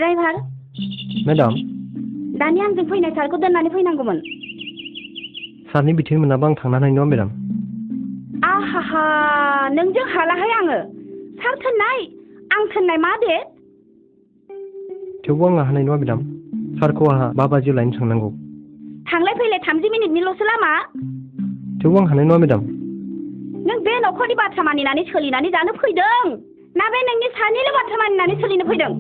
Driver madam दानि आंजों फैनाय सारखौ दोननानै फैनांगौमोन सारनि बिथोन मोनाबा आं थांनो हानाय नङा मेडाम आहाहा नोंजों हालाहाय आङो सार थोननाय आं थोननाय मा दे थेवबो आंहा हानाय नङा मेडाम सारखौ आंहा 5 बाजियाव लायनो थांनांगौ थांलाय फैलाय 30 मिनिटनिल'सो लामा थेवबो आं हानाय नङा मेडाम नों बे न'खरनि बाथ्रा मानिनानै सोलिनानै जानो फैदों ना बे नोंनि सानिल' बाथ्रा मानिनानै सोलिनो फैदों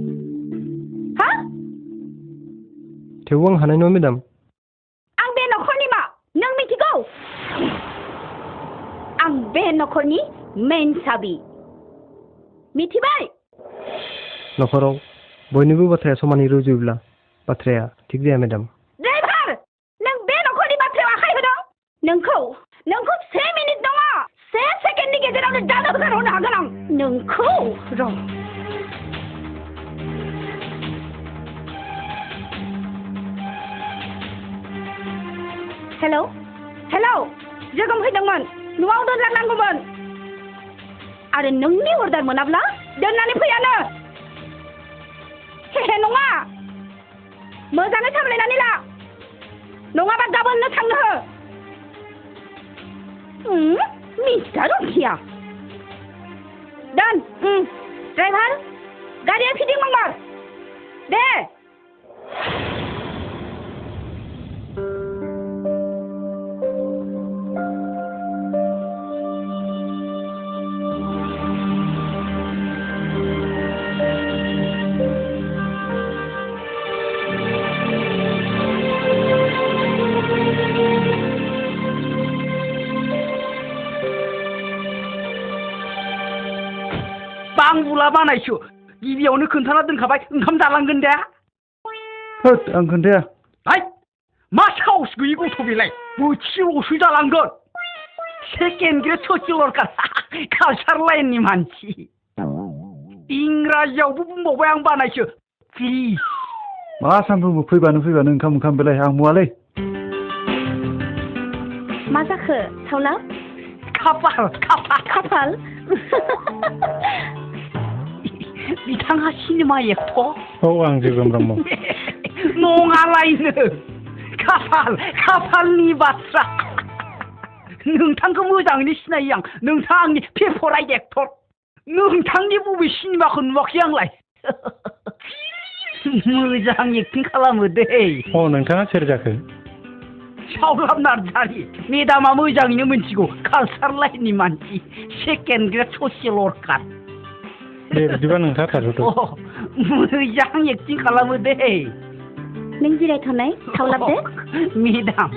हा थेवबो आं हानाय नङा मेडाम आं बे न'खरनि मा नों मिथिगौ आं बे न'खरनि मेन साबि मिथिबाय न'खराव बयनिबो बाथ्राया समानै रुजुयोब्ला बाथ्राया थिग जाया मेडाम ड्राइभार नों बे न'खरनि बाथ्रायाव आखाइ होदों नोंखौ 1 मिनिट नङा 1 सेकेन्डनि गेजेरावनो दानो होगारहरनो हागोन आं नोंखौ र' हेलौ जोगोम फैदोंमोन न'आव दोनलांनांगौमोन आरो नोंनि अर्डार मोनाब्ला दोननानै फैयानो हे नङा मोजाङै सामलायनानै ला नङाबा गाबोननो थांनो हो मिस्टार रंखिया दोन ड्राइभार गारिया फिदिंनांबार दे बांबुला बानायसो गिबियावनो खोन्थाना दोनखाबाय ओंखाम जालांगोन दे होद आं खोन्थाया हाय मा साहस गैयि गथ' बेलाय बोथिसेल'सो जालांगोन second grade social worker culture लाइननि मानसि इंराजियावबो बुंबावबाय आं बानायसो प्लिज मा सानफ्रोमबो फैबानो ओंखाम बेलाय आं मुवालै मा जाखो सावला खाफाल बिथाङा सिनेमा एक्टर औ आं जोगोम ब्रह्म नङालायनो खाफालनि बाथ्रा नोंथांखौ मोजाङैनो सिनायो आं नोंथाङा आंनि फेभराइट एक्टर नोंथांनि बबे सिनेमाखौ नुवाखै आंलाय मोजां एक्टिं खालामो दै नोंथाङा सोर जाखो सावलाब नार्जारि मेडामा मोजाङैनो मिथिगौ कालचार लाइननि मानसि सेकेन्ड ग्रेड ससियेल वर्कार दे बिदिबा नोंथाङा थाथ'दो मोजां एक्टिं खालामो दै नों जिरायथ'नाय सावलाब दे मेडाम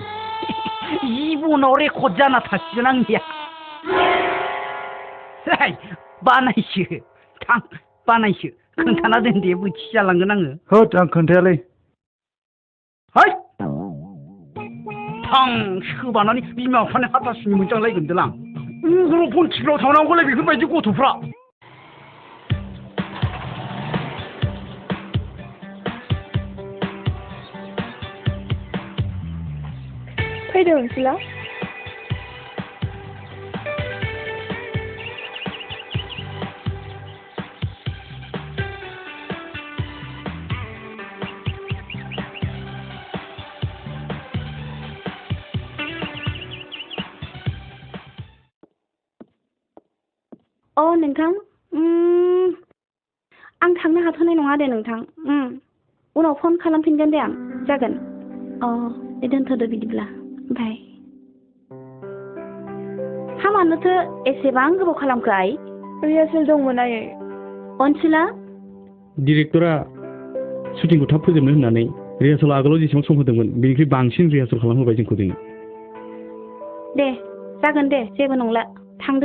जिबनाव रेकर्ड जाना थासिगोन आंनिया बानायसो खोन्थाना दोन दे बोथिसे जालांगोन आङो होद आं खोन्थायालै है थां सोबानानै बिमा बिफानि हाथासुनि मोनजांलायगोनदों आं उग्रपन्थिफ्राव थांनांगौलाय बेफोरबायदि गथ'फ्रा फैदो अनसुला नोंथां आं थांनो हाथ'नाय नङा दे नोंथां उनाव फन खालामफिनगोन दे आं जागोन दे दोनथ'दो बिदिब्ला बाय हामानोथो एसेबां गोबाव खालामखो आइ रिहार्सेल दंमोन आयै अनसुला डिरेक्टरा शुटिंखौ थाब फोजोबनो होननानै रिहार्सेल आगोलाव जेसेबां सम होदोंमोन बेनिख्रुइ बांसिन रिहार्सेल खालामहोबाय जोंखौ दिनै दे जागोन दे जेबो नंला थां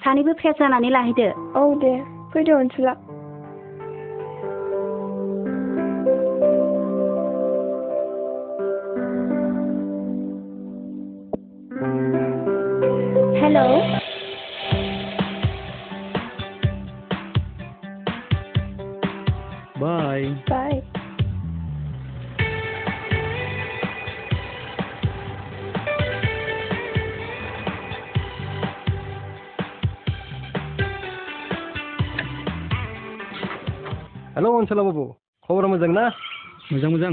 सानैबो फ्रेस जानानै लाहैदो औ दे फैदो अनसुला हेलौ बाय बाय हेलो अनसला बाबू खबरा मोजां ना? मोजां मोजां।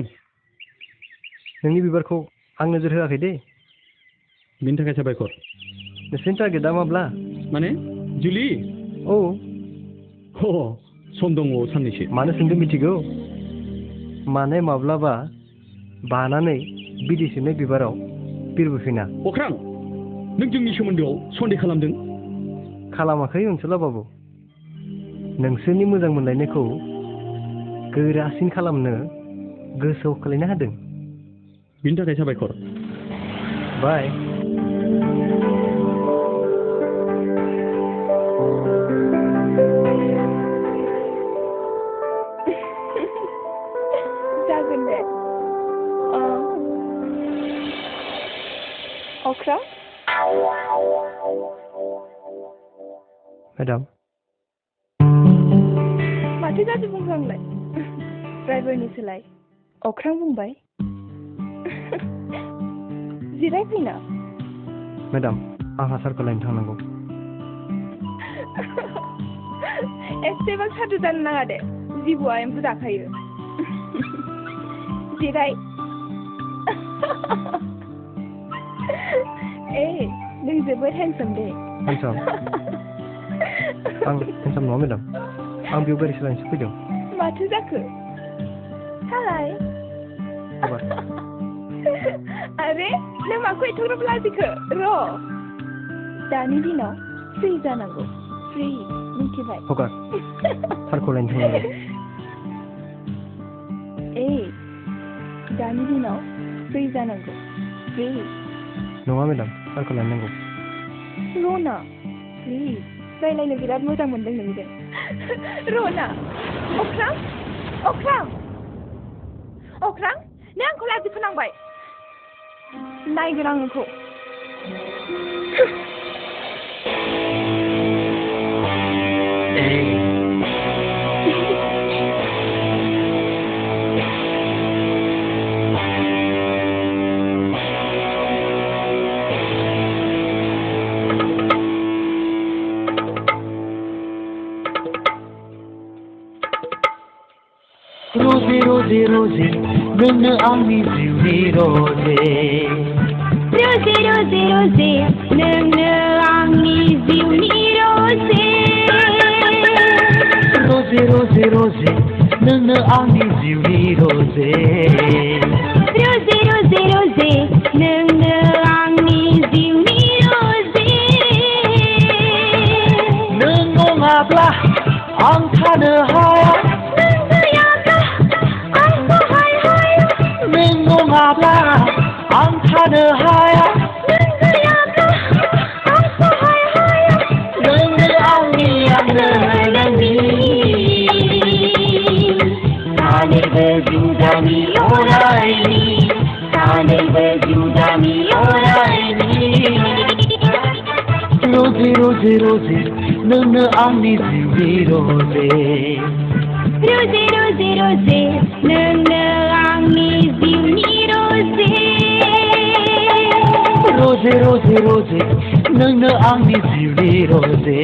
नोंनि बिबारखौ आं नोजोर होआखै दे। बिनि थाखाय साबायखर। नोंसोरनि टारगेटआ माब्ला? माने जुलि? औ सम दङ साननैसो। मानो सोंदों मिथिगौ? माने माब्लाबा बानानै बिदै सोबनाय बिबाराव बिरबोफिना। अख्रां, नों जोंनि सोमोन्दोआव सन्देह खालामदों? खालामाखै अनसुला बाबु। नोंसोरनि मोजां मोनलायनायखौ गोरासिन खालामनो गोसोआव खोलैना होदों। बिनि थाखाय साबायखर। बाय। जागोन दे। अख्रां? मेडाम। माथो गाज्रि बुंफ्लांलाय? ड्राइभारनि सोलाय अख्रां बुंबाय। जिरायफैना। मेडाम, आंहा सारखौ लायनो थांनांगौ। एसेबां सादु जानो नाङा दे। जिबौआ एम्फौ जाखायो। जिराय। नों जोबोद हेन्डसाम दे। हेन्डसाम? आं हेन्डसाम नङा मेडाम। आं बेयाव गारि सालायनोसो फैदों। माथो जाखो? हाय। आरे नों माखौ एथ'ग्राब लाजिखो? र' दानि दिनाव फ्रि जानांगौ। फ्रि मिथिबाय? हगार। सारखौ लायनो थांनांगौ। दानि दिनाव फ्रि जानांगौ। फ्रि। नङा मेडाम, सारखौ लायनांगौ। र'ना प्लिज, रायलायनो बिराद मोजां मोनदों नोंजों। र'ना। अख्रां? अख्रां? अख्रां, नों आंखौ लाजि फोनांबाय। नायगोन आं नोंखौ। रोजे रोजे रोजे नोंनो आंनि जिउनि रोजे। रोजे रोजे रोजे नोंनो आंनि जिउनि रोजे। रोजे रोजे रोजे नोंनो आंनि जिउनि रोजे। रोजे रोजे रोजे नोंनो आंनि जिउनि रोजे। नों नङाब्ला आं थानो हाया। नों नङाब्ला आं थानो हाया। नोंनो आंनि आंनो नोंनि सानैबो जुदानि अरायनि। सानैबो जुदानि अरायनि। रोजे रोजे रोजे नोंनो आंनि जिउनि रोजे। रोजे रोजे रोजे नोंनो आंनि जिउनि रोजे। रोजे रोजे रोजे नोंनो आंनि जिउनि रोजे।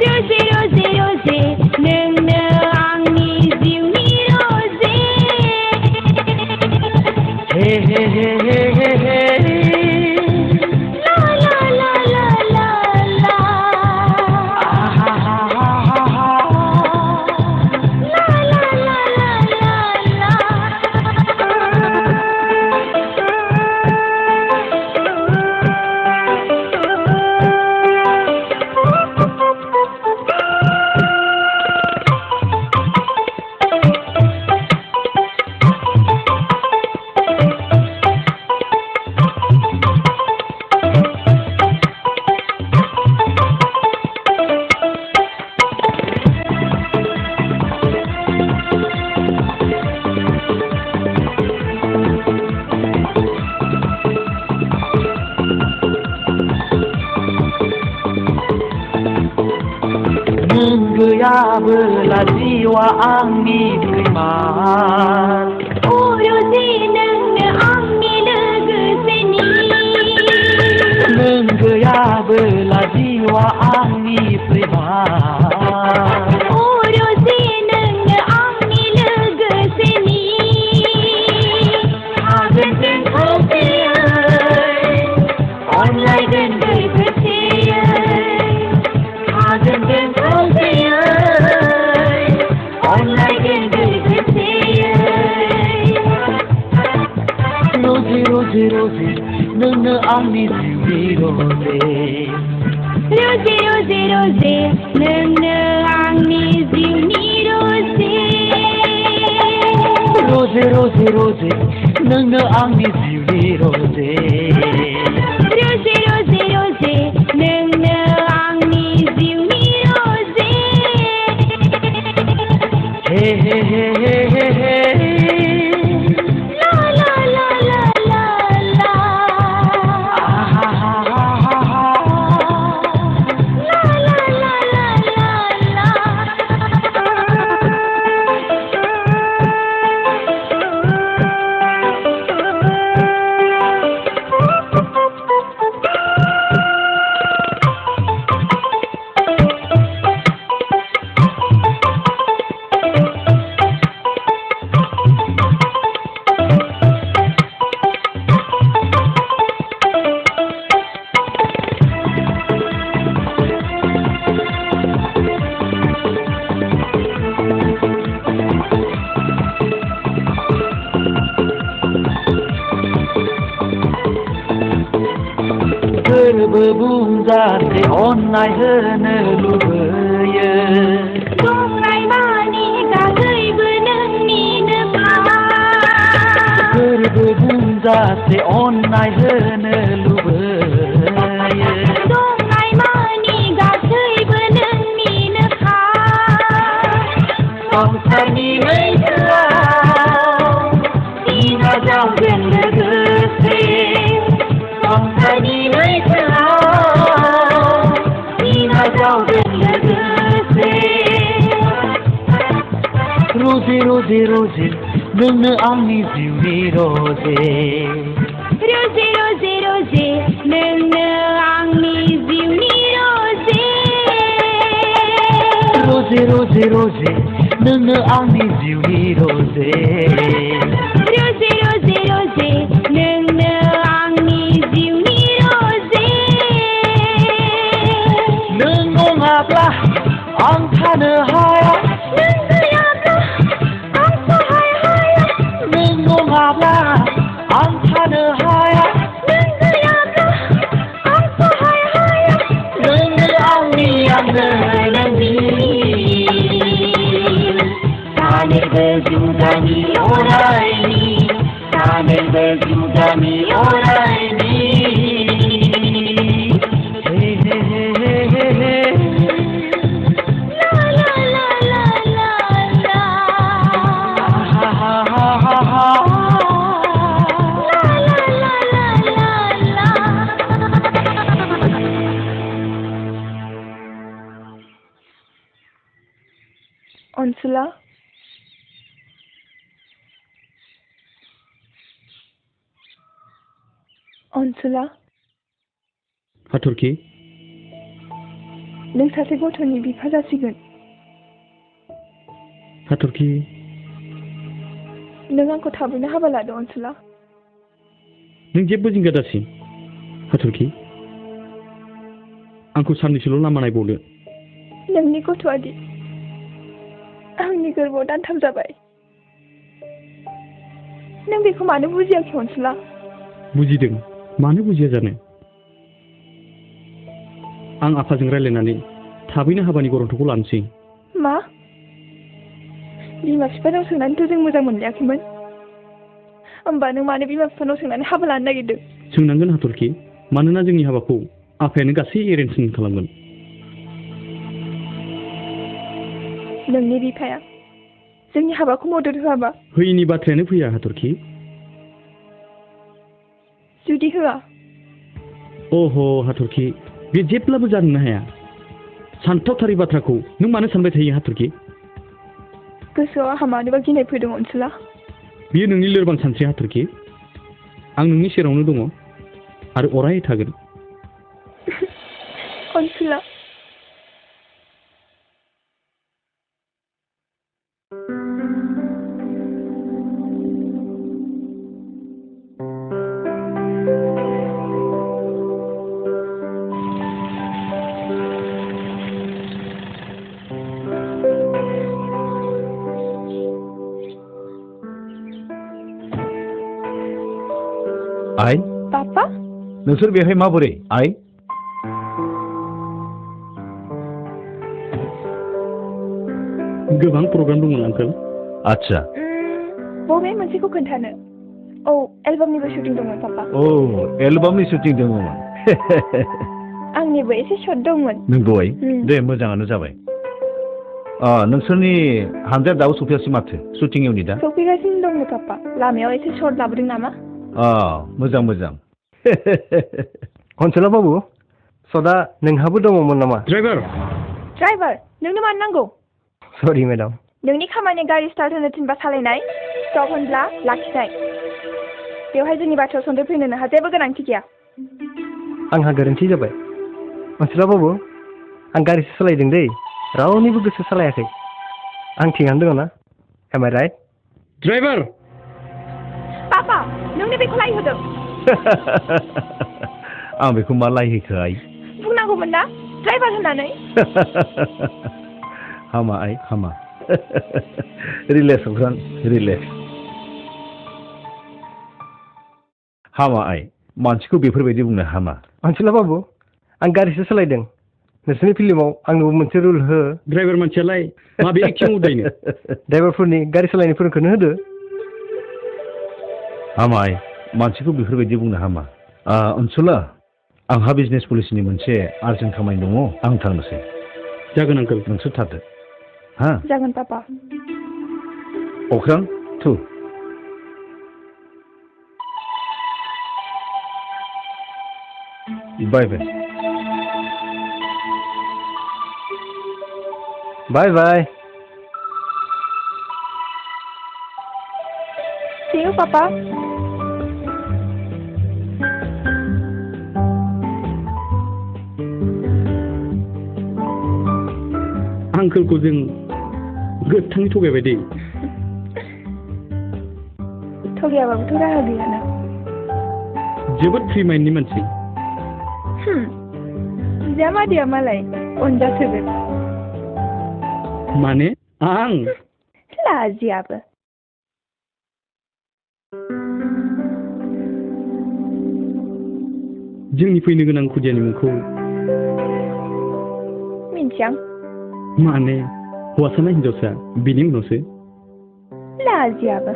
रोजे रोजे रोजे नोंनो आंनि जिउनि रोजे। हे हे हे हे हे हे। ला ला ला ला ला ला। आहा हा हा हा हा। ला ला ला ला ला ला। नों गैयाबोला जिउआ आंनि खैमान। ओ रोजे नोंनो आंनि लोगोसेनि। नों गैयाबोला जिउआ आंनि खैमान। ओ रोजे नोंनो आंनि रोजे रोजे रोजे नोंनो आंनि जिउनि रोजे रोजे रोजे रोजे नोंनो आंनि जिउनि रोजे रोजे रोजे रोजे नोंनो आंनि जिउनि रोजे रोजे रोजे रोजे नोंनो आंनि जिउनि रोजे हे हे हे हे हे हे ला ला ला ला ला ला आहा हा हा हा हा ला ला ला ला ला गोरबो बुंजासे अननाय होनो लुबैयो दंनाय मानि गासैबो नोंनिनोखा गोरबो बुंजासे अननाय होनो लुबैयो दंनाय मानि गासैबो नोंनिनोखा संसारनि लैथोआव नाजावगोन लोगोसे संसारनि लैथोआव नाजावगोन लोगोसे रोजे रोजे रोजे नोंनो आंनि जिउनि रोजे रोजे रोजे रोजे नोंनो आंनि जिउनि रोजे रोजे रोजे रोजे नोंनो आंनि जिउनि रोजे रोजे रोजे रोजे नोंनो आंनि जिउनि रोजे नों नङाब्ला आं थानो हाया नों गैयाब्ला आं सहाय हाया नों नङाब्ला आं थानो हाया नों गैयाब्ला आं सहाय हाया नोंनो आंनि आंनो नोंनि सानैबो जुदानि अरायनि सानैबो जुदानि अरायनि हे हे हे हे हे हे ला ला ला ला ला ला हा हा हा हा हा ला ला ला ला ला अनसुला अनसुला हाथरखि नों सासे गथ'नि बिफा जासिगोन हाथरखि नों आंखौ थाबैनो हाबा लादो अनसुला नों जेबो जिंगा दासि हाथरखि आंखौ साननैसोल' लामा नायबावदो नोंनि गथ'आदि आंनि गोरबोआव दानथाम जाबाय नों बेखौ मानो बुजियाखै अनसुला बुजिदों मानो बुजिया जानो आं आफाजों रायलायनानै थाबैनो हाबानि गरन्थ'खौ लानोसै मा बिमा बिफानाव सोंनानैथ' जों मोजां मोनलायाखैमोन होमबा नों मानो बिमा बिफानाव सोंनानै हाबा लानो नागिरदों सोंनांगोन हाथरखि मानोना जोंनि हाबाखौ आफायानो गासै एरेन्जमेन्ट खालामगोन नोंनि बिफाया जोंनि हाबाखौ मदद होआबा होयिनि बाथ्रायानो फैया हाथरखि जुदि होआ अह हाथरखि बे जेब्लाबो जानोनो हाया सानथावथारै बाथ्राखौ नों मानो सानबाय थायो हाथरखि गोसोआव आंहा मानोबा गिनाय फैदों अनसुला बियो नोंनि लोरबां सानस्रि हाथरखि आं नोंनि सेरावनो दङ आरो अराय थागोन अनसुला आइ पापा नोंसोर बेहाय माबोरै आइ गोबां प्रग्राम दंमोन आंकोल आच्छा बबे मोनसेखौ खोन्थानो औ एलबामनिबो शुटिं दंमोन पापा औ एलबामनि शुटिं दङमोन आंनिबो एसे शट दंमोन नंगौहाय दे मोजाङानो जाबाय नोंसोरनि हानजाया दाबो सफैयासै माथो शुटिं इउनिटआ सफैगासिनो दंनो पापा लामायाव एसे शट लाबोदों नामा मोजां मोजां अनसला बाबु सदा नोंहाबो दङमोन नामा ड्राइभार नोंनो मानो नांगौ सरि मेडाम नोंनि खामानि गारि स्टार्ट होनो थिनबा सालायनाय स्टप होनब्ला लाखिनाय बेवहाय जोंनि बाथ्रायाव सन्देह फैनो नोंहा जेबो गोनांथि गैया आंहा गोरोन्थि जाबाय अनसला बाबु आं गारिसो सालायदों दै रावनिबो गोसो सालायाखै आं थिगानो दङ ना एम आइ राइट ड्राइभार पापा नोंनो बेखौ लायहोदों आं बेखौ मा लायहैखो आइ बुंनांगौमोन ना ड्राइभार होननानै हामा आइ हामा रिलेक्स अख्रां रिलेक्स हामा आइ मानसिखौ बेफोरबायदि बुंनो हामा अनसला बाबु आं गारिसो सालायदों नोंसोरनि फिल्माव आंनोबो मोनसे रुल हो ड्राइभार मानसियालाय माबे एक्टिं उदायनो ड्राइभारफोरनि गारि सालायनाय फोरोंखौनो होदो हामा आइ मानसिखौ बेफोरबायदि बुंनो हामा अनसला आंहा बिजनेस पलिसिनि मोनसे आर्जेन्ट खामानि दङ आं थांनोसै जागोन आंकोल नोंसोर थादो हा जागोन पापा अख्रां थु बाय बाय बाय बाय See you, पापा आंकोलखौ जों गोथाङै थगायबाय दे थगायाबाबोथ' राहा गैयाना जोबोद फ्रि माइन्डनि मानसि बिजामादैया मालाय अनजासोगोन माने आं लाजियाबो जोंनि फैनो गोनां खुदियानि मुंखौ मिन्थियां माने हौवासा ना हिनजावसा बिनि उनावसो लाजियाबो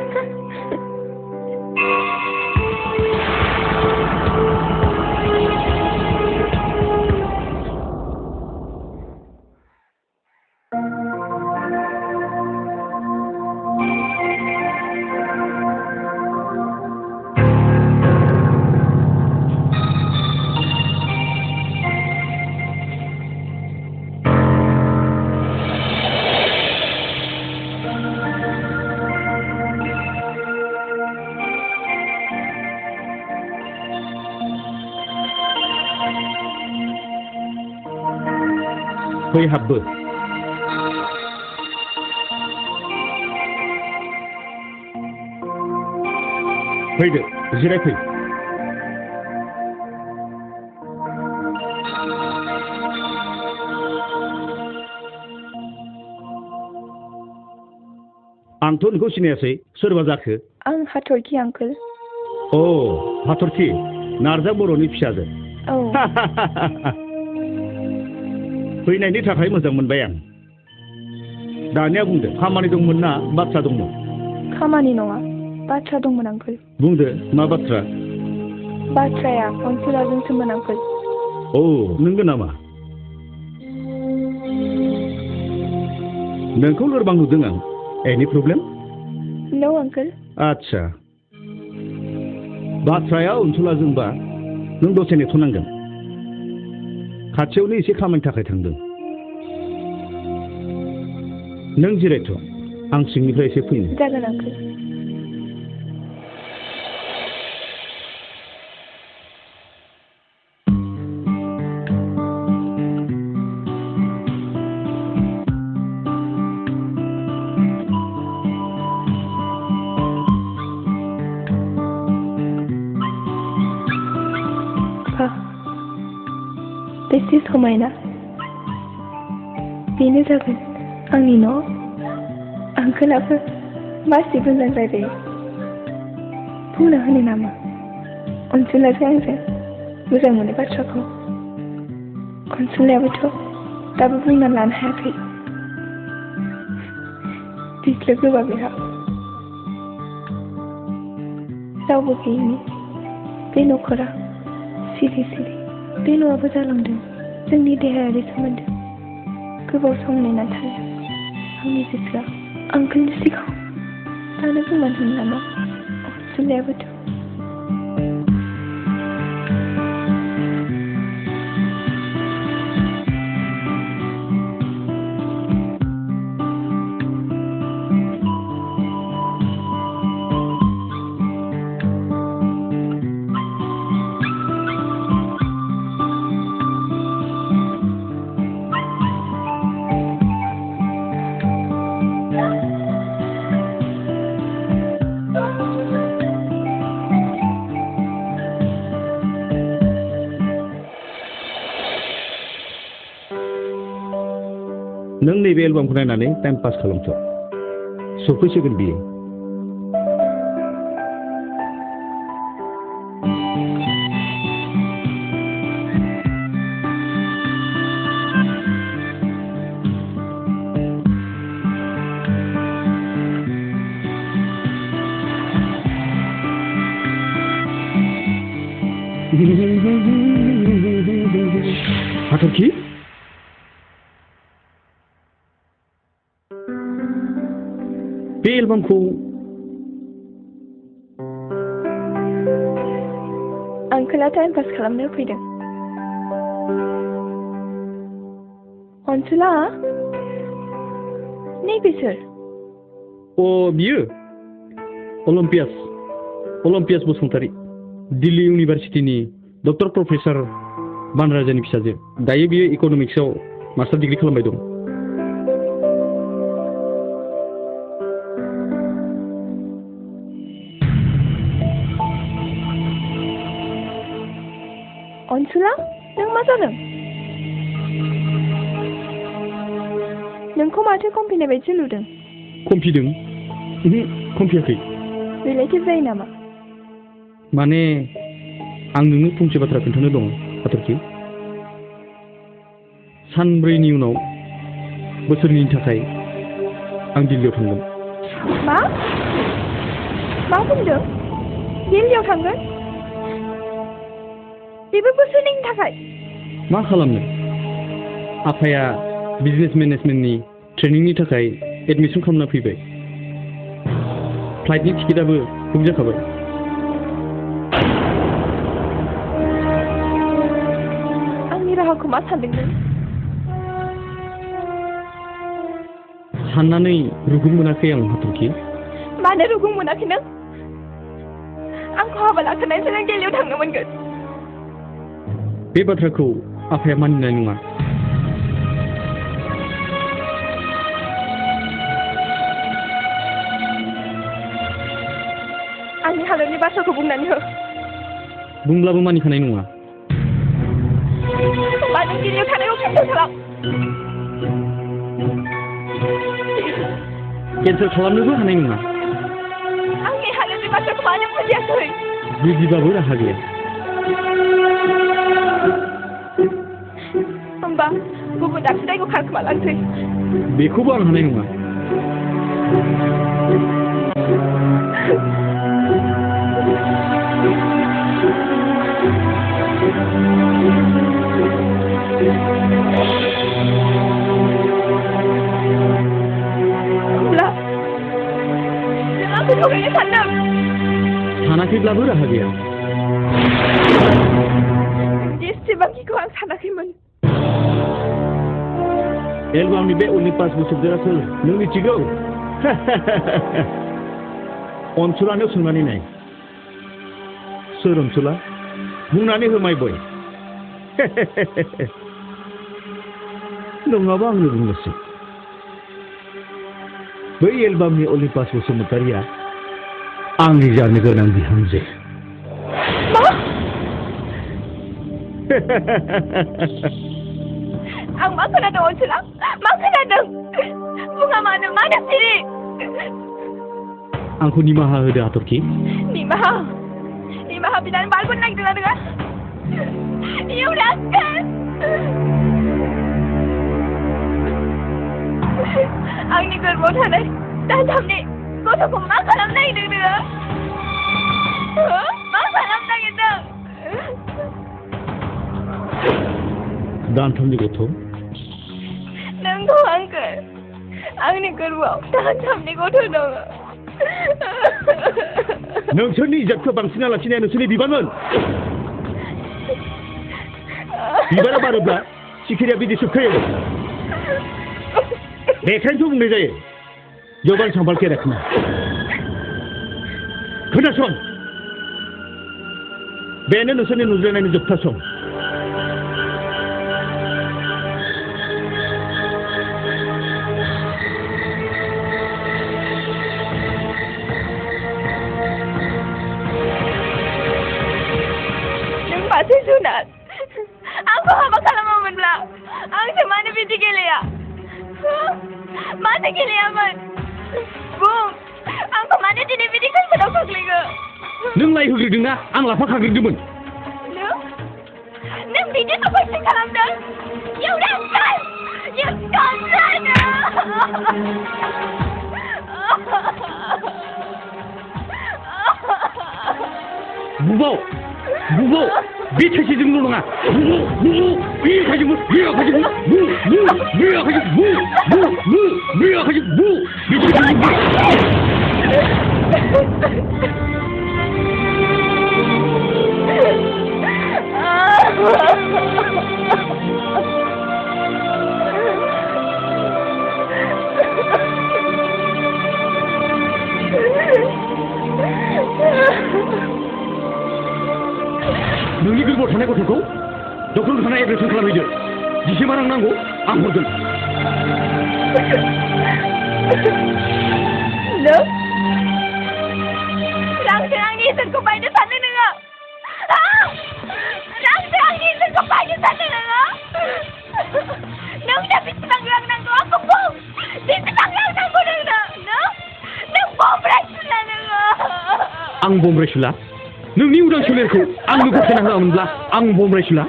फै हाबबो फैदो जिरायफै आंथ' नोंखौ सिनायासै सोरबा जाखो आं हाथरखि आंकोल अ हाथरखि नार्जां बर'नि फिसाजो औ फैनायनि थाखाय मोजां मोनबाय आं दानिया बुंदो खामानि दंमोन ना बाथ्रा दंमोन खामानि नङा बाथ्रा दंमोन आंकोल बुंदो मा बाथ्रा बाथ्राया अनसुलाजोंसोमोन आंकोल औ नंगौ नामा नोंखौ लोरबां नुदों आं एनि प्रब्लेम नो आंकोल आच्छा बाथ्राया अनसुलाजोंबा नों दसे नेथ'नांगोन खाथियावनो एसे खामानि थाखाय थांदों नों जिरायथ' आं सिंनिफ्राय एसे फैनो जागोन आंकोल बेसे समायना बेनो जागोन आंनि न' आंकोलाबो मासे मोजां रायलायो बुंना होनो नामा अनसुलासो आंजों मोजां मोनो बाथ्राखौ अनसुलायाबोथ' दाबो बुंना लानो हायाखै बिख्लोब होबा बेहा रावबो गैयिनि बे न'खरा सिरि सिरि बे न'आबो जालांदों जोंनि देहायारि सोमोन्दो गोबाव सम नेनानै थायो आंनि गोसोआ आंखोलनि सिगाङाव दानो बुंना होनो नामा अनसुलायाबोथ' नों नैबे एलबामखौ नायनानै टाइम पास खालामथ' सफैसिगोन बियो हाथरखि बे एलबामखौ आंखोला टाइम पास खालामनो फैदों अनसुला नैबे सोर बियो अलिम्पियास बसुमतारी दिल्ली इउनिभार्सिटिनि डक्टर प्रफेसर बानराजानि फिसाजो दायो बियो इक'नमिक्सआव मास्टार डिग्री खालामबाय दं अनसुला नों मा जादों नोंखौ माथो कम्फिनाय बायदि नुदों कम्फिदों कम्फियाखै रिलेटिभ जायो नामा माने आं नोंनो फंसे बाथ्रा खोन्थानो दं हाथरखि सानब्रैनि उनाव बोसोरनैनि थाखाय आं दिल्लीयाव थांगोन मा बुंदों दिल्लीयाव थांगोन बेबो बोसोरनैनि थाखाय मा खालामनो आफाया बिजनेस मेनेजमेन्टनि ट्रेनिंनि थाखाय एडमिसन खालामना फैबाय फ्लाइटनि टिकेटआबो बुक जाखाबाय आंनि राहाखौ मा सानदों नों साननानै रुगुं मोनाखै आं हाथरखि मानो रुगुं मोनाखै नों आंखौ हाबा लाखानायसो नों दिल्लीयाव थांनो मोनगोन बे बाथ्राखौ आफाया मानिनाय नङा आंनि हालोदनि बाथ्राखौ बुंनानै हो बुंब्लाबो मानिखानाय नङा होमबा नों दिल्लीयाव थानायखौ केन्सेल खालाम केन्सेल खालामनोबो हानाय नङा आंनि हालोदनि बाथ्राखौ मानो बुजियाखै बुजिबाबो राहा गैया होमबा गुबुन दाबसे जायगायाव खारखोमा लांसै बेखौबो आं हानाय नङा होमब्ला नों आंखौ थगायनो सानदों सानाखैब्लाबो राहा गैया जेसेबांखिखौ आं सानाखैमोन एलबामनि बे अलिम्पास बसुमतारिया सोर नों मिथिगौ अनसुलानियाव सोंनानै नाय सोर अनसुला बुंनानै हो माय बय नङाबा आंनो बुंनोसै बै एलबामनि अलिम्पास बसुमतारिया आंनि जानो गोनां बिहामजो आं मा खोनादों अनसुला मा खोनादों बुङा मानो सिरि आंखौ निमाहा होदो हाथरखि निमाहा निमाहा बिनानै बारग'नो नागिरदोंना नोङो You rascal! आंनि गोरबोआव थानाय दाथामनि गथ'खौ मा खालामनो नागिरदों नोङो मा खालामनो नागिरदों दानथामनि गथ' नोंगौ आंकोल आंनि गोरबोआव दाथामनि गथ' दङ नोंसोरनि इज्जतखौ बांसिन लाखिनाया नोंसोरनि बिबानमोन बिबारा बारोब्ला सिखिरिया बिदै सोबखायो बेखायनोथ' बुंनाय जायो जबान संभाल के रखना खोनासं बेनो नोंसोरनि नुज्लायनायनि जोबथा सम नों माथो जुनार आंखौ हाबा खालामामोनब्ला आंसो मानो बिदि गेलेया मानो गेलेयामोन बुं आंखौ मानो दिनै बिदि खैफोदाव खोख्लैखो नों लायहोग्रोदोंना आं लाफाखाग्रोदोंमोन नों बिदि तपस्या खालामदों You rascal! You scoundrel! बुबाव बे थाइसेजोंल' नङा बे आखाइजोंबो बे आखाइजोंबो बे आखाइजोंबो नोंनि गोरबोआव थानाय गथ'खौ डक्टरनाव थानाय एडमिसन खालामहैदो जेसेबां रां नांगौ आं हरगोन नों रांजों आंनि इसोरखौ बायनो सानदों नोङो रांजों आंनि इसोरखौ बायनो सानदों नोङो नोंनो बेसेबां रां नांगौ आंखौ बुं बेसेबां रां नांगौ नोंनो नों बमब्रायसुला नोङो आं बमब्रायसुला नोंनि उदां सोलेरखौ आंनो गथायना होआमोनब्ला आं बमब्रायसुला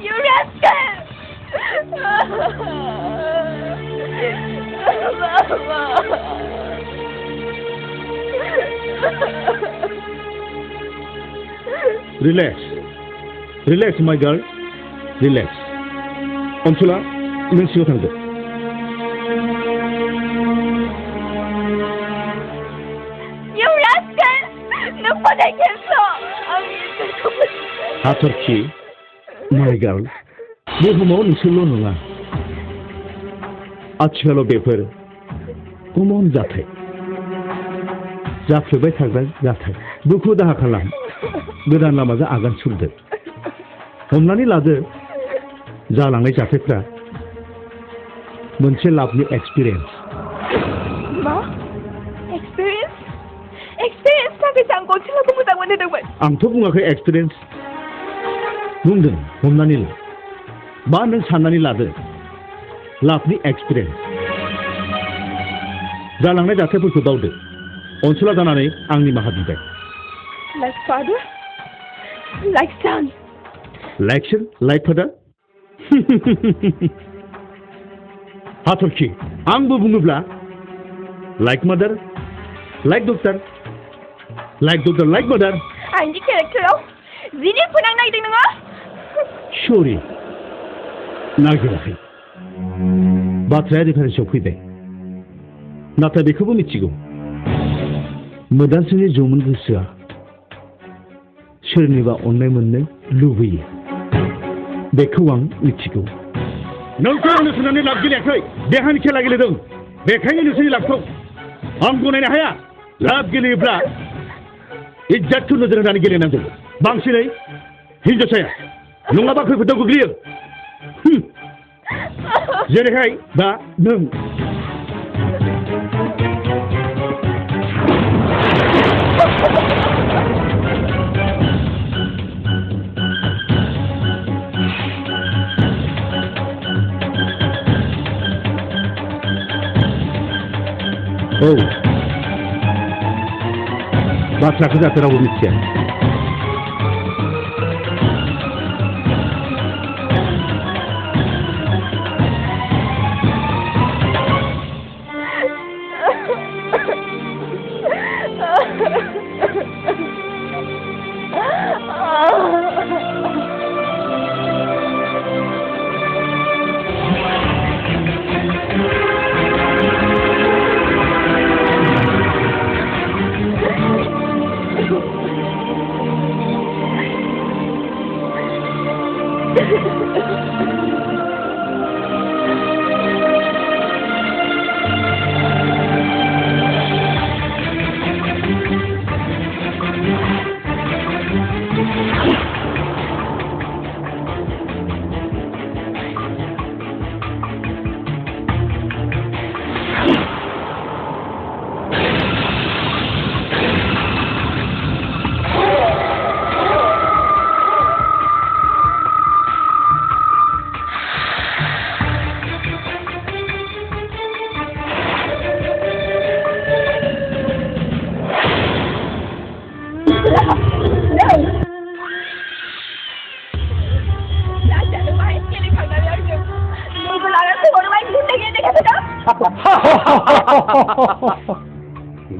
You rascal! Relax, my girl. Relax. अनसुला नों सिगाङाव थांदो You rascal! नों फोथायखेबस' आंनि इसोरखौ हाथरखि my girl बुहुमाव नोंसोरल' नङा आथिखालाव बेफोर कमन जाथाय जाफ्लेबाय थाग्रा जाथाय दुखु दाहा खालाम गोदान लामाजों आगान सुरदो हमनानै लादो जालांनाय जाथायफ्रा मोनसे लाभनि एक्सपिरियेन्स मा एक्सपिरियेन्स थाखायसो आं गनसिलाखौ मोजां मोनहोदोंमोन आंथ' बुङाखै एक्सपिरियेन्स बुंदों हमनानै ला बा नों साननानै लादो लाभनि एक्सपिरियेन्स जालांनाय जाथायफोरखौ बावदो अनसुला जानानै आं निमाहा बिबाय Like father, like son. Like son, like father? हाथरखि आंबो बुङोब्ला like mother, like doctor, like mother. आंनि केरेक्टाराव जिनि फोनां नागिरदों नोङो सरि नागिराखै बाथ्राया रिफारेन्सआव फैबाय नाथाय बेखौबो मिथिगौ मोदानसोनि जौमोन गोसोआ सोरनिबा अननाय मोननो लुबैयो बेखौ आं मिथिगौ नोंखौ आंनो सोंनानै लाब गेलेयाखै देहानि खेला गेलेदों बेखायनो नोंसोरनि लाबखौ आं गनायनो हाया लाब गेलेयोब्ला इज्जतखौ नोजोर होनानै गेलेनांगौ बांसिनै हिनजावसाया नङाबा खैफोदाव गोग्लैयो जेरैहाय दा नों औ बाथ्राखौ जाहाथे रावबो मिथिया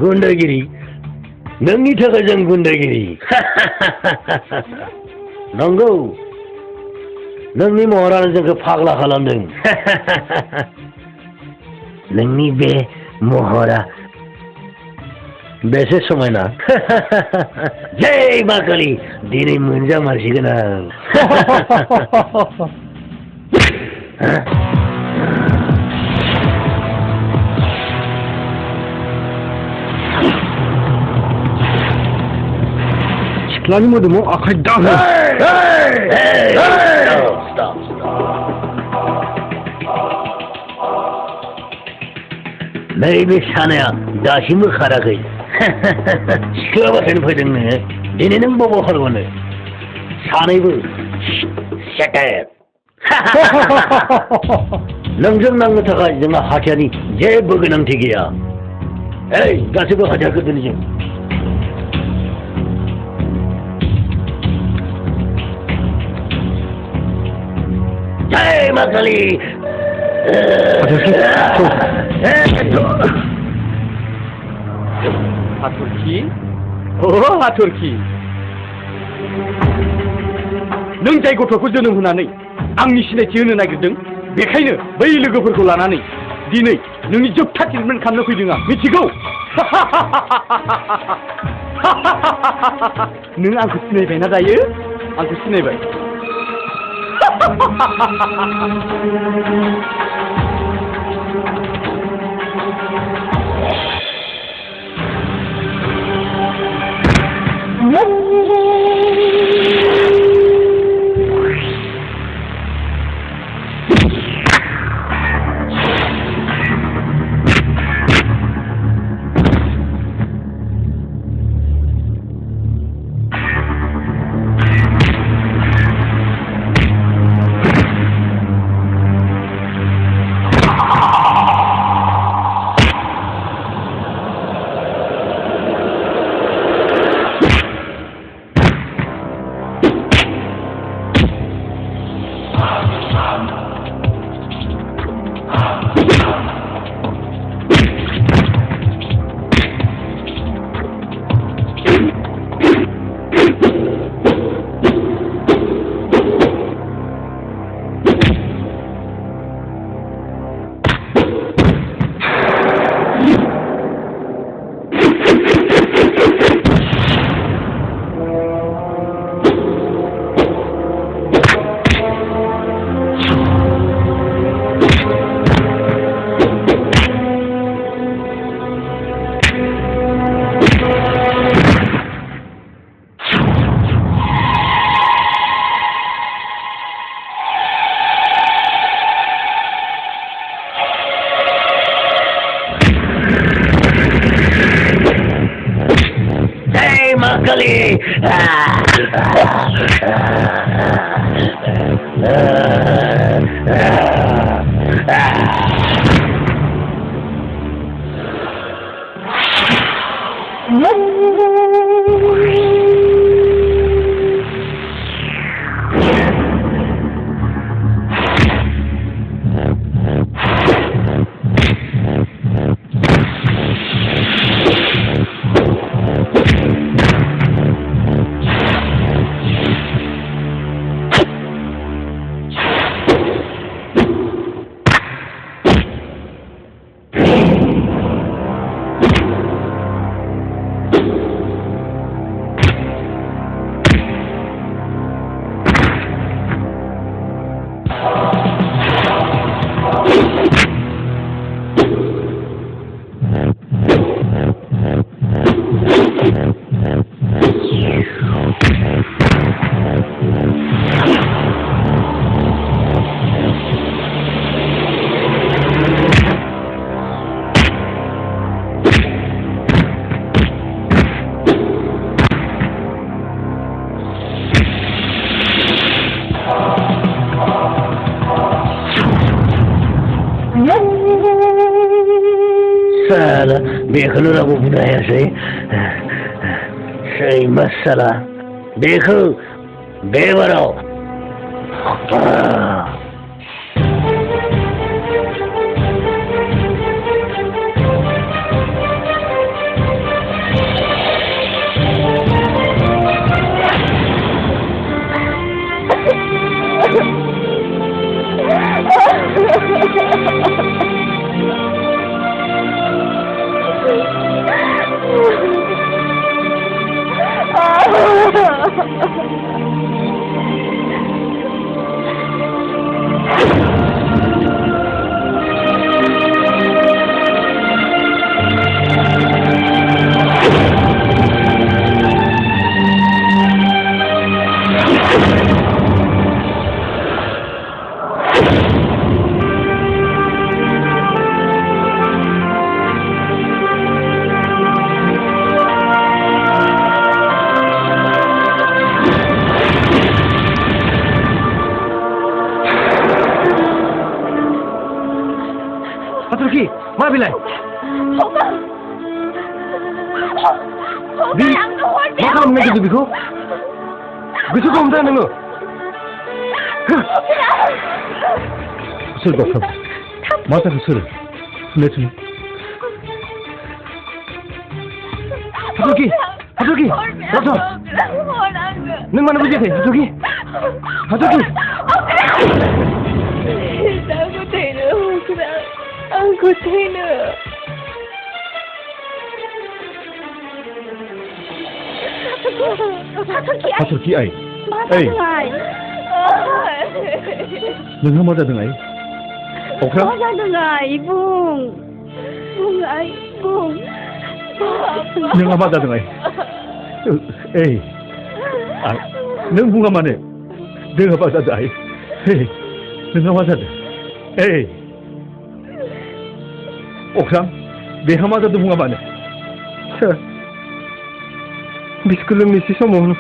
गुन्डागिरि नोंनि थाखाय जों गुन्डागिरि नंगौ नोंनि महरानो जोंखौ फाग्ला खालामदों नोंनि बे महरा बेसे समायना जय मा काली दिनै मोनजामारसिगोन आं सिख्लानि मोदोमाव आखाइ दाहो नैबे सानाया दासिमबो खाराखै सिख्ला बाथायनो फैदों नोङो दिनै नों बबाव खारग'नो सानैबो सेटेप नोंजों नांनो थाखाय जोंहा हाथियारनि जेबो गोनांथि गैया ओइ गासैबो हाथियारखौ दोनजों जय मा काली हाथरखि अ हाथरखि नों जाय गथ'खौ जोनोम होनानै आंनि सिनायथि होनो नागिरदों बेखायनो बै लोगोफोरखौ लानानै दिनै नोंनि जोबथा ट्रिटमेन्ट खालामनो फैदों आं मिथिगौ नों आंखौ सिनायबायना दायो आंखौ सिनायबाय Makali. साला बेखौनो रावबो बुंनो हायासै सैमा साला बेखौ बे बाराव Haturki, मा बिलाय? मा खालामनो नागिरदों बेखौ? गोसोखौ हमथा नोङो? सोर डक्टर? मा जाखो सोर? थुनो Haturki, डक्टर! नों मानो बुजियाखै Haturki? Aku thayno. Haturki ai. Ei. Nोंहा मा जादों ai? अख्रां? मा जादों ai? बुं ai, बुं. नोंहा मा जादों ai? Ei. Ai. नों बुङा मानो? नोंहा मा जादों ai? Ei. नोंहा मा जादों? Ei. अख्रां बेहा मा जादों बुङा मानो? सार बिसखौ लोंनोसै समावनो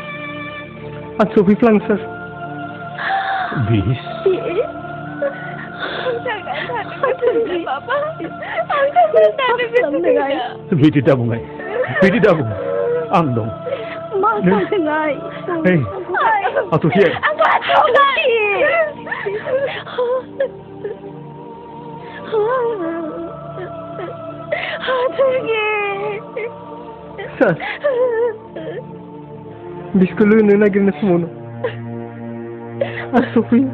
आं सफैफ्लाङो सार बिस बिदि दा बुं आं दं मा जादों ai? Ei. Haturki ai. सार बिसखौ लोंनो नागिरनाय समावनो आं सफैयो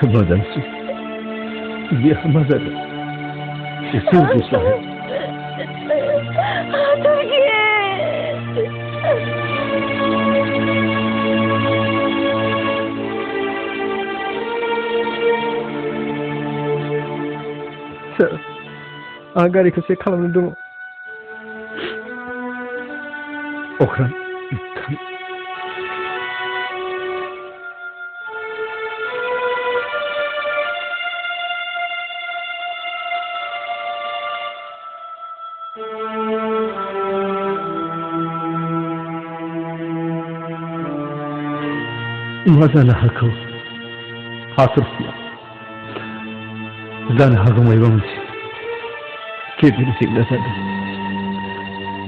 Badansu. Dia मा जादों? एसे उदिस्लाय सार आंहा गारिखौ चेक खालामनो दङ अख्रां मा जानो हागौ हाथरखिया जानो हागौ माबा मोनसे किडनि जेंना जादों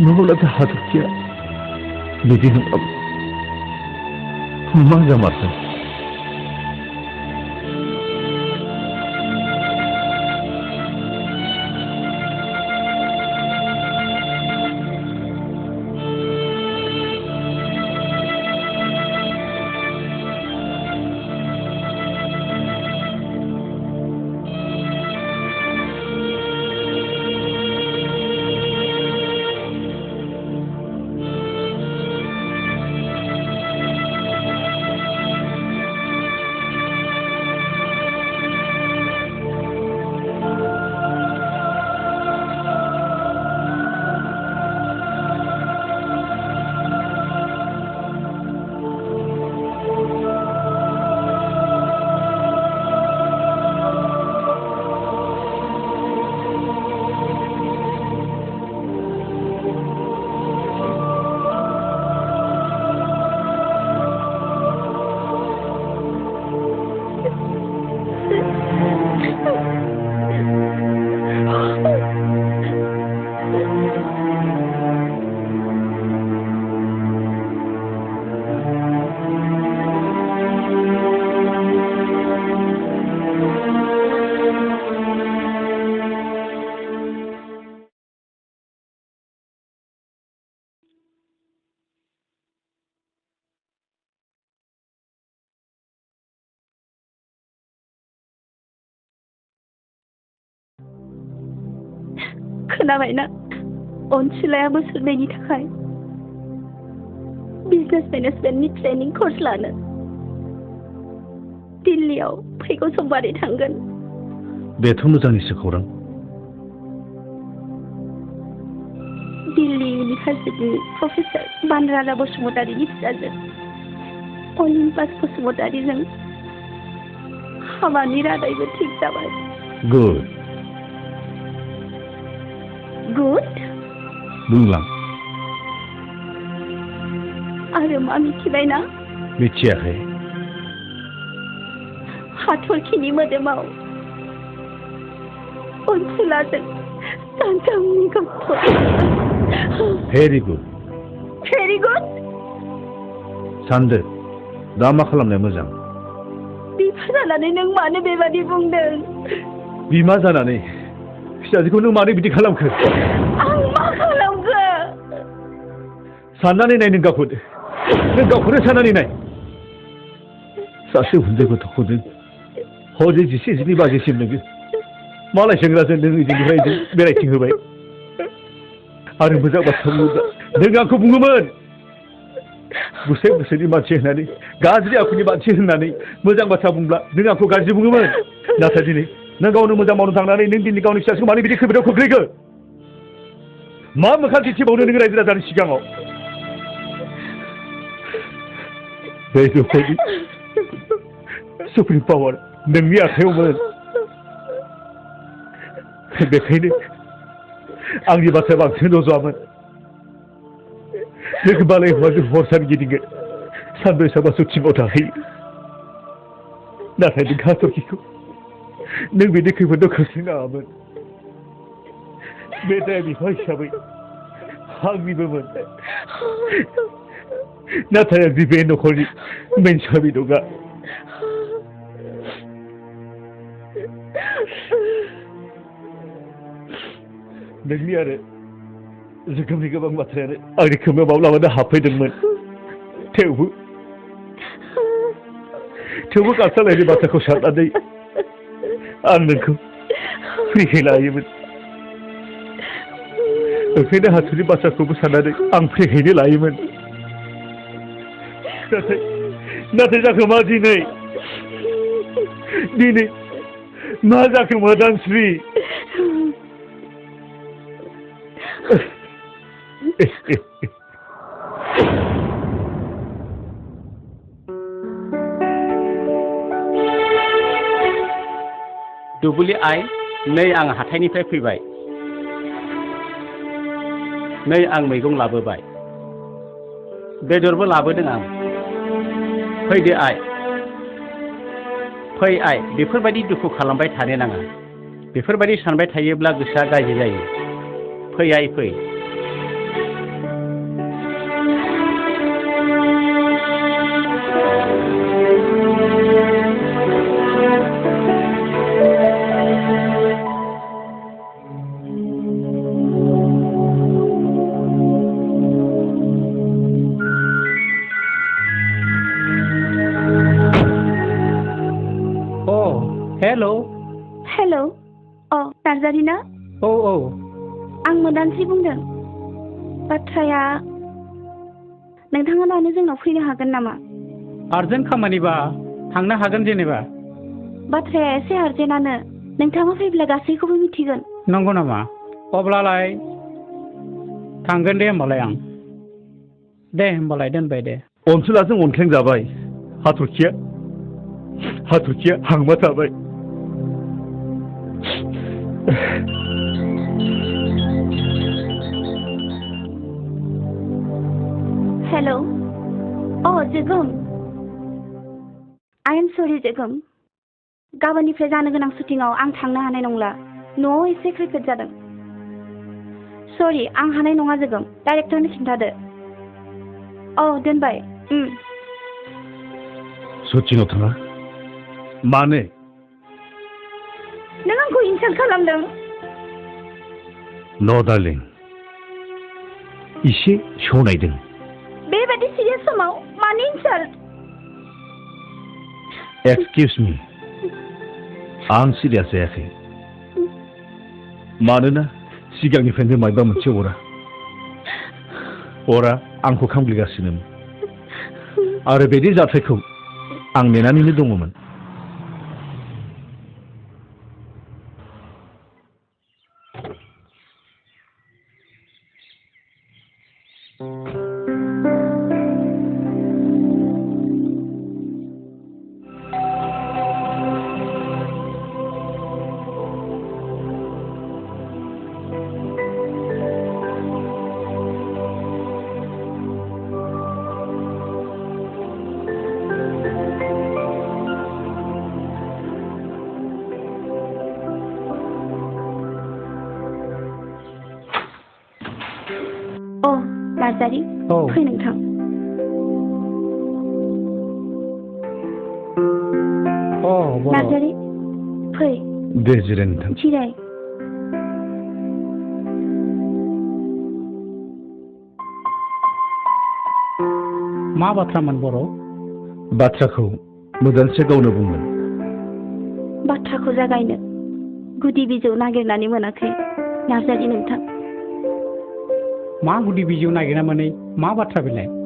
नङाब्लाथ' हाथरखिया बिदि नङामोन मा जामारदों खोनाबायना अनसुलाया बोसोरनैनि थाखाय बिजनेस मेनेजमेन्टनि ट्रेनिं कर्स लानो दिल्लीयाव फैगौ समबारै थांगोन। बेथ' मोजांनिसो खौरां। दिल्ली इउनिभार्सिटिनि प्रफेसर बानराजा बसुमतारीनि फिसाजो अलिम्पास बसुमतारीजों हाबानि रादायबो थिग जाबाय। गुड गुड बुंलां। आरो मा मिथिबायना? मिथियाखै। हाथरखिनि मोदोमाव अनसुलाजों सानथामनि गथ'। Very good. Very good. सानदो दा मा खालामनाया मोजां? बिफा जानानै नों मानो बेबादि बुंदों? बिमा जानानै फिसाजोखौ नों मानो बिदि खालामखो? आं मा खालामखो? साननानै नाय नों गावखौनो साननानै नाय। सासे उन्दै गथ'खौनो हरनि 11-12 बाजिसिम नोङो मालाय सेंग्राजों नों बिदिनिफ्राय बेरायथिंहोबाय। आरो मोजां बाथ्रा बुङोब्ला नों आंखौ बुङोमोन गुसे गुसेनि मानसि होननानै, गाज्रि आखुनि मानसि होननानै मोजां बाथ्रा बुंब्ला नों आंखौ गाज्रि बुङोमोन। नाथाय दिनै नों गावनो मोजां मावनो थांनानै नों दिनै गावनि फिसाखौ मानो बिदि खैफोदाव खोख्लैखो? मा मोखां दिन्थिबावनो नों रायजो राजानि सिगाङाव? बे न'खरनि सुप्रिम पावार नोंनि आखायावमोन। बेखायनो आंनि बाथ्राया बांसिन रज'आमोन। नों बालाय हौवाजों हर सान गिदिङो, सानब्रै सानबासो टिमाव थाहैयो। नाथाय नों हाथरखिखौ नों बिदि खैफोदाव खोख्लैनाङामोन। बे दाया बिफा हिसाबै आंनिबोमोन। नाथाय आं बे न'खरनि मेन साबि नङा। नोंनि आरो रोखोमनि गोबां बाथ्रायानो आंनि खोमायाव माब्लाबानो हाबफैदोंमोन। थेवबो कालसारनि बाथ्राखौ साननानै आं नोंखौ फ्रियै लायोमोन। ओंखायनो हाथरनि बाथ्राखौबो साननानै आं फ्रियैनो लायोमोन। नाथाय जाखो मा दिनै मा जाखो मोदानस्रि? दुबुलि आइ, नै आं हाथायनिफ्राय फैबाय। नै आं मैगं लाबोबाय, बेदरबो लाबोदों आं। फैदो आइ, फै आइ। बेफोरबायदि दुखु खालामबाय थानो नाङा। बेफोरबायदि सानबाय थायोब्ला गोसोआ गाज्रि जायो। फै आइ फै। हेल' हेल'। नार्जारि ना? औ। आं मोदानस्रि बुंदों। बाथ्राया नोंथाङा दानो जोंनाव फैनो हागोन नामा? आर्जेन्ट खामानिबा थांनो हागोन जेनेबा। बाथ्राया एसे आर्जेन्टआनो। नोंथाङा फैब्ला गासैखौबो मिथिगोन। नंगौ नामा? अब्लालाय थांगोन दे होमबालाय आं। दे होमबालाय दोनबाय दे। अनसुलाजों अनख्लें जाबाय। हाथरखिया हांमा थाबाय। हेल'। जोगोम। आइ एम सरि जोगोम। गाबोननिफ्राय जानो गोनां शुटिंआव आं थांनो हानाय नंला। न'आव एसे खैफोद जादों। सरि, आं हानाय नङा जोगोम। डाइरेक्टरनो खिन्थादो। दोनबाय। शुटिंआव थाङा? मानो? नों आंखौ इनसाल्ट खालामदों। न' डार्लिं, इसे सनायदों। बेबादि सिरियास समाव मानो इनसाल्ट? एक्सकिउज मी, आं सिरियास जायाखै। मानोना सिगांनिफ्रायनो मायबा मोनसे अरा आंखौ खामग्लिगासिनो आरो बेनि जाथायखौ आं नेनानैनो दङमोन। नार्जारि फै नोंथां। नार्जारि फै। दे जिराय नोंथां। जिराय। मा बाथ्रामोन बर'? बाथ्राखौ मोदानसे गावनो बुंगोन। बाथ्राखौ जागायनो गुदि बिजौ नागिरनानै मोनाखै नार्जारि नोंथां। मा गुदि बिजौ नागिरना मोनै मा बाथ्रा बेलाय?